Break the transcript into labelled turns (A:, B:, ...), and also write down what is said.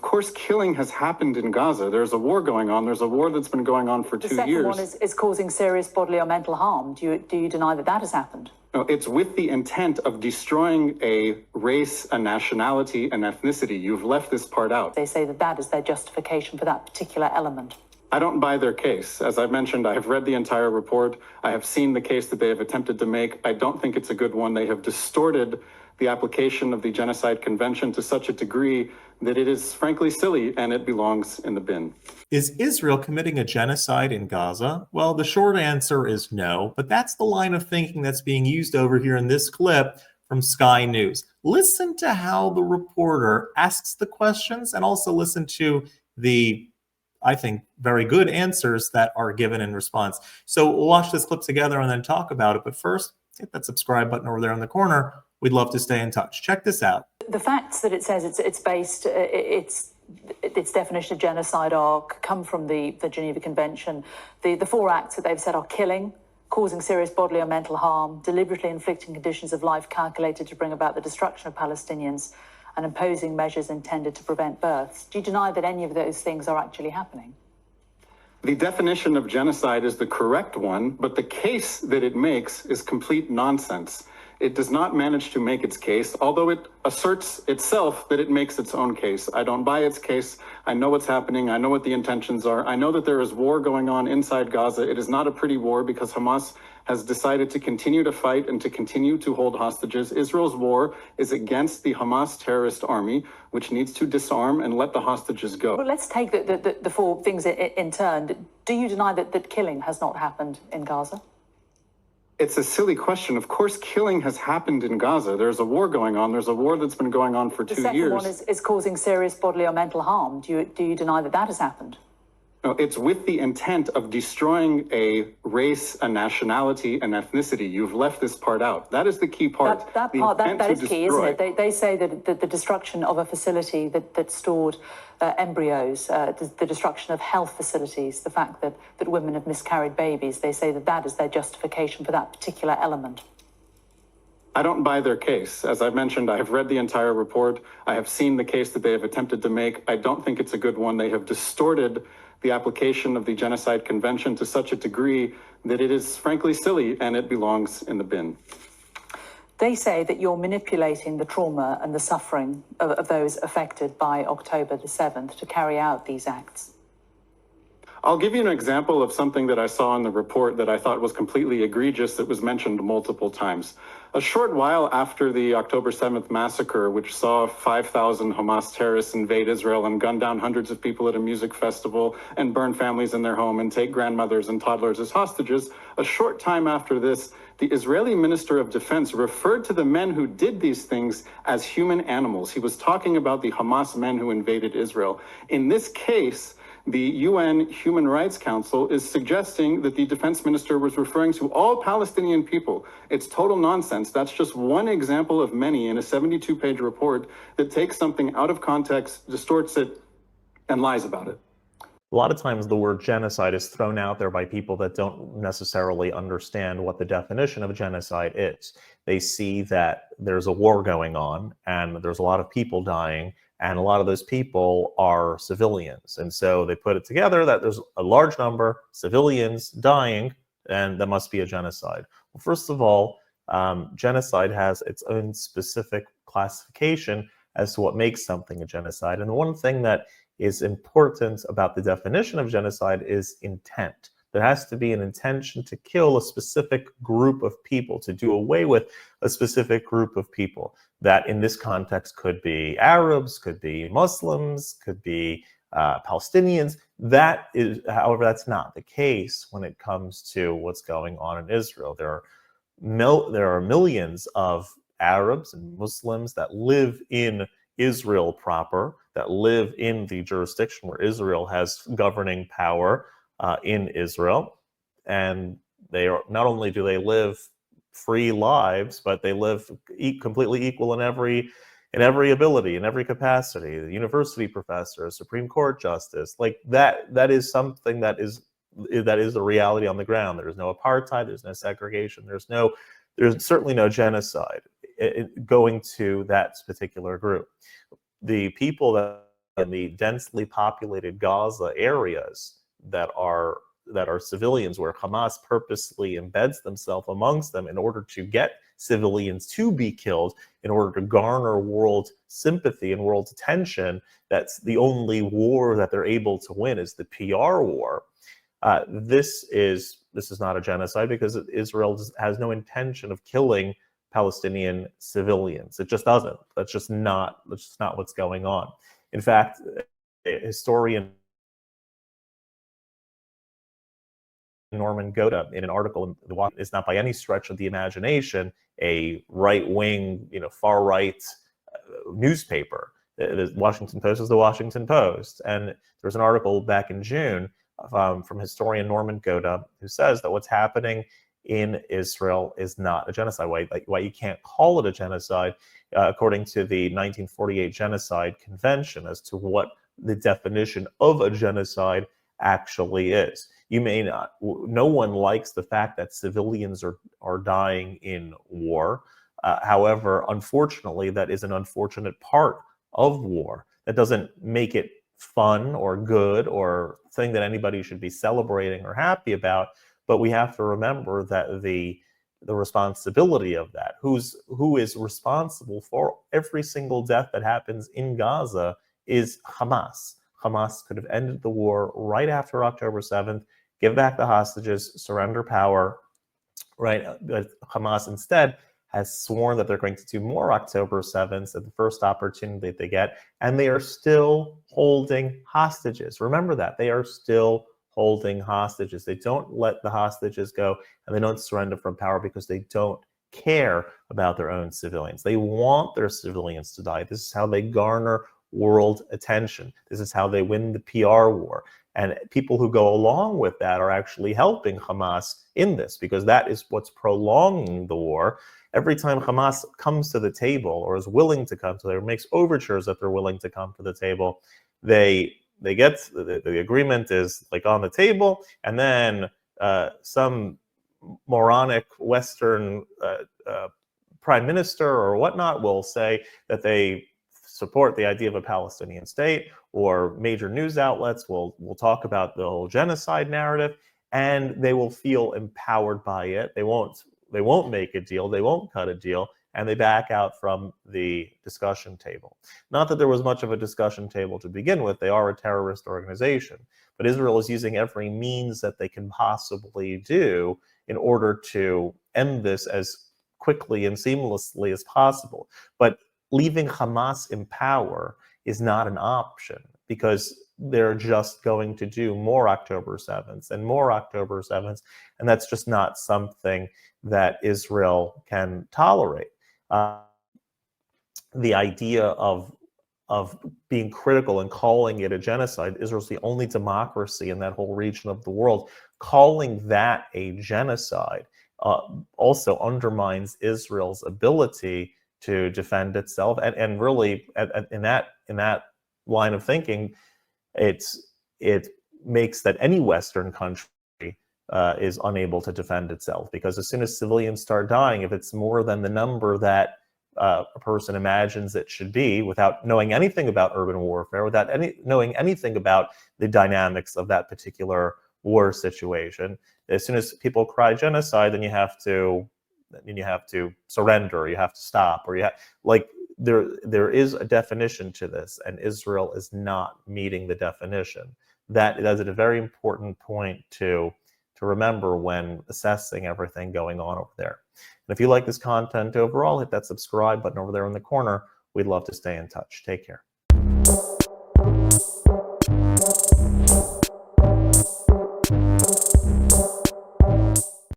A: course, killing has happened in Gaza. There's a war going on. There's a war that's been going on for 2 years.
B: The second one is causing serious bodily or mental harm. Do you deny that that has happened?
A: No, it's with the intent of destroying a race, a nationality, an ethnicity. You've left this part out.
B: They say that that is their justification for that particular element.
A: I don't buy their case. As I mentioned, I have read the entire report. I have seen the case that they have attempted to make. I don't think it's a good one. They have distorted the application of the Genocide Convention to such a degree that it is frankly silly and it belongs in the bin.
C: Is Israel committing a genocide in Gaza? Well, the short answer is no, but that's the line of thinking that's being used over here in this clip from Sky News. Listen to how the reporter asks the questions and also listen to the, I think, very good answers that are given in response. So we'll watch this clip together and then talk about it. But first, hit that subscribe button over there in the corner. We'd love to stay in touch. Check this out.
B: The facts that it says it's based, its definition of genocide come from the Geneva Convention. The 4 acts that they've said are killing, causing serious bodily or mental harm, deliberately inflicting conditions of life calculated to bring about the destruction of Palestinians, and imposing measures intended to prevent births. Do you deny that any of those things are actually happening?
A: The definition of genocide is the correct one, but the case that it makes is complete nonsense. It does not manage to make its case, although it asserts itself that it makes its own case. I don't buy its case. I know what's happening. I know what the intentions are. I know that there is war going on inside Gaza. It is not a pretty war because Hamas has decided to continue to fight and to continue to hold hostages. Israel's war is against the Hamas terrorist army, which needs to disarm and let the hostages go.
B: Well, let's take the 4 things in turn. Do you deny that killing has not happened in Gaza?
A: It's a silly question. Of course, killing has happened in Gaza. There's a war going on. There's a war that's been going on for 2 years.
B: The second one is causing serious bodily or mental harm. Do you deny that that has happened?
A: No, it's with the intent of destroying a race, a nationality, an ethnicity. You've left this part out. That is the key part.
B: That is key, isn't it? They say that the destruction of a facility that stored embryos, the destruction of health facilities, the fact that women have miscarried babies, they say that that is their justification for that particular element.
A: I don't buy their case. As I've mentioned, I have read the entire report. I have seen the case that they have attempted to make. I don't think it's a good one. They have distorted the application of the Genocide Convention to such a degree that it is frankly silly and it belongs in the bin.
B: They say that you're manipulating the trauma and the suffering of those affected by October the 7th to carry out these acts.
A: I'll give you an example of something that I saw in the report that I thought was completely egregious that was mentioned multiple times. A short while after the October 7th massacre, which saw 5,000 Hamas terrorists invade Israel and gun down hundreds of people at a music festival and burn families in their home and take grandmothers and toddlers as hostages, a short time after this, the Israeli Minister of Defense referred to the men who did these things as human animals. He was talking about the Hamas men who invaded Israel. In this case, the UN Human Rights Council is suggesting that the defense minister was referring to all Palestinian people. It's total nonsense. That's just one example of many in a 72-page report that takes something out of context, distorts it, and lies about it.
C: A lot of times the word genocide is thrown out there by people that don't necessarily understand what the definition of genocide is. They see that there's a war going on and there's a lot of people dying, and a lot of those people are civilians. And so they put it together that there's a large number of civilians dying, and that must be a genocide. Well, first of all, genocide has its own specific classification as to what makes something a genocide. And the one thing that is important about the definition of genocide is intent. There has to be an intention to kill a specific group of people, to do away with a specific group of people. That in this context could be Arabs, could be Muslims, could be Palestinians. That is, however, that's not the case when it comes to what's going on in Israel. There are millions of Arabs and Muslims that live in Israel proper, that live in the jurisdiction where Israel has governing power in Israel, and they are not only do they live free lives, but they live completely equal in every ability, in every capacity. The university professor, Supreme Court justice, like that is something that is the reality on the ground. There is no apartheid, there's no segregation, there's certainly no genocide going to that particular group. The people that in the densely populated Gaza areas that are civilians, where Hamas purposely embeds themselves amongst them in order to get civilians to be killed, in order to garner world sympathy and world attention. That's the only war that they're able to win, is the PR war. This is not a genocide, because Israel has no intention of killing Palestinian civilians. It just doesn't. That's just not what's going on. In fact, a historian Norman Goda, in an article in the Washington, is not by any stretch of the imagination a right-wing, far-right newspaper. The Washington Post is the Washington Post, and there's an article back in June from historian Norman Goda, who says that what's happening in Israel is not a genocide. Why you can't call it a genocide, according to the 1948 Genocide Convention, as to what the definition of a genocide actually is. You may not, no one likes the fact that civilians are dying in war. However, unfortunately, that is an unfortunate part of war. That doesn't make it fun or good or thing that anybody should be celebrating or happy about. But we have to remember that the responsibility of that, who is responsible for every single death that happens in Gaza, is Hamas. Hamas could have ended the war right after October 7th, give back the hostages, surrender power, right? But Hamas instead has sworn that they're going to do more October 7th at the first opportunity that they get, and they are still holding hostages. Remember that. They are still holding hostages. They don't let the hostages go, and they don't surrender from power because they don't care about their own civilians. They want their civilians to die. This is how they garner world attention. This is how they win the PR war. And people who go along with that are actually helping Hamas in this, because that is what's prolonging the war. Every time Hamas comes to the table, or is willing to come to there, makes overtures that they're willing to come to the table, they get the agreement is like on the table, and then some moronic Western prime minister or whatnot will say that they support the idea of a Palestinian state, or major news outlets will talk about the whole genocide narrative, and they will feel empowered by it. They won't make a deal, they won't cut a deal, and they back out from the discussion table. Not that there was much of a discussion table to begin with. They are a terrorist organization, but Israel is using every means that they can possibly do in order to end this as quickly and seamlessly as possible. But leaving Hamas in power is not an option, because they're just going to do more October 7th and more October 7th, and that's just not something that Israel can tolerate. The idea of being critical and calling it a genocide, Israel's the only democracy in that whole region of the world. Calling that a genocide also undermines Israel's ability to defend itself, and really in that line of thinking, it makes that any Western country is unable to defend itself, because as soon as civilians start dying, if it's more than the number that a person imagines it should be, without knowing anything about urban warfare, without knowing anything about the dynamics of that particular war situation, as soon as people cry genocide, then you have to surrender, you have to stop, or there is a definition to this, and Israel is not meeting the definition. That is a very important point to remember when assessing everything going on over there. And if you like this content overall, hit that subscribe button over there in the corner. We'd love to stay in touch. Take care.